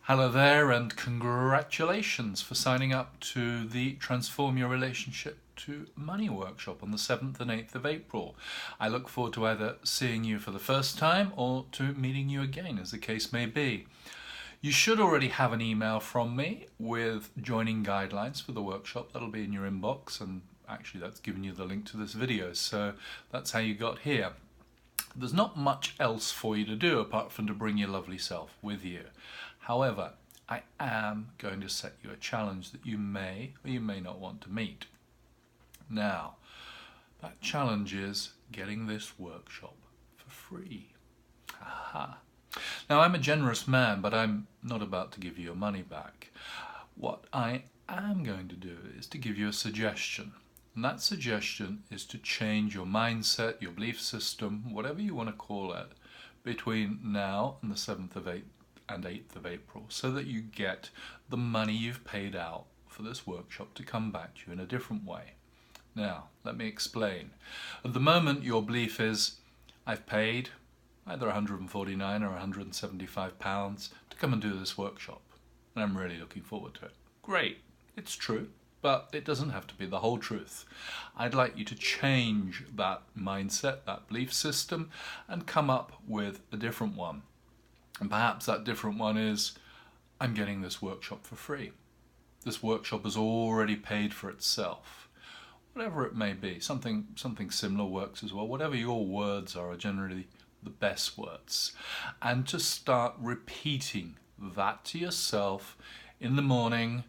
Hello there, and congratulations for signing up to the Transform Your Relationship to Money workshop on the 7th and 8th of April. I look forward to either seeing you for the first time or to meeting you again, as the case may be. You should already have an email from me with joining guidelines for the workshop. That'll be in your inbox, and actually that's giving you the link to this video, so that's how you got here. There's not much else for you to do apart from to bring your lovely self with you. However, I am going to set you a challenge that you may or you may not want to meet. Now, that challenge is getting this workshop for free. Aha. Now, I'm a generous man, but I'm not about to give you your money back. What I am going to do is to give you a suggestion. And that suggestion is to change your mindset, your belief system, whatever you want to call it, between now and the 7th of April and 8th of April, so that you get the money you've paid out for this workshop to come back to you in a different way. Now, let me explain. At the moment, your belief is, I've paid either 149 or 175 pounds to come and do this workshop, and I'm really looking forward to it. Great, it's true, but it doesn't have to be the whole truth. I'd like you to change that mindset, that belief system, and come up with a different one. And perhaps that different one is, I'm getting this workshop for free. This workshop has already paid for itself. Whatever it may be, something similar works as well. Whatever your words are generally the best words. And to start repeating that to yourself in the morning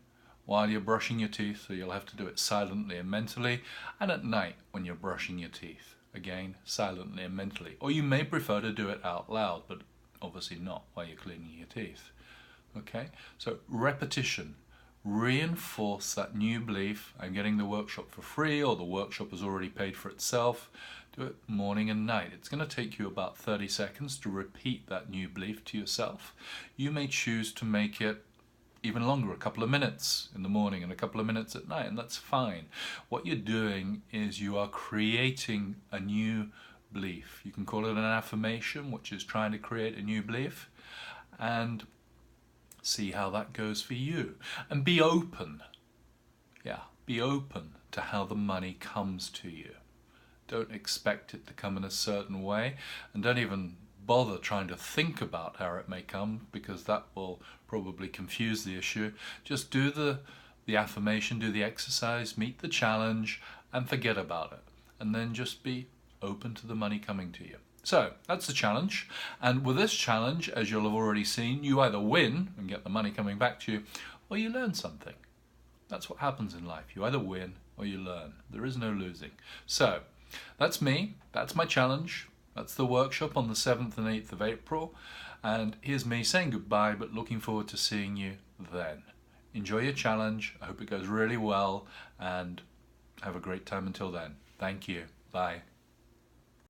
while you're brushing your teeth, so you'll have to do it silently and mentally, and at night when you're brushing your teeth, again, silently and mentally. Or you may prefer to do it out loud, but obviously not while you're cleaning your teeth. Okay, so repetition. Reinforce that new belief, I'm getting the workshop for free, or the workshop has already paid for itself. Do it morning and night. It's going to take you about 30 seconds to repeat that new belief to yourself. You may choose to make it even longer, a couple of minutes in the morning and a couple of minutes at night, and that's fine. What you're doing is you are creating a new belief. You can call it an affirmation, which is trying to create a new belief, and see how that goes for you. And be open. Be open to how the money comes to you. Don't expect it to come in a certain way, and don't even bother trying to think about how it may come, because that will probably confuse the issue. Just do the affirmation, do the exercise, meet the challenge, and forget about it. And then just be open to the money coming to you. So that's the challenge, and with this challenge, as you'll have already seen, you either win and get the money coming back to you, or you learn something. That's what happens in life. You either win or you learn. There is no losing. So that's me, that's my challenge, that's the workshop on the 7th and 8th of April, and here's me saying goodbye, but looking forward to seeing you then. Enjoy your challenge, I hope it goes really well, and have a great time until then. Thank you. Bye.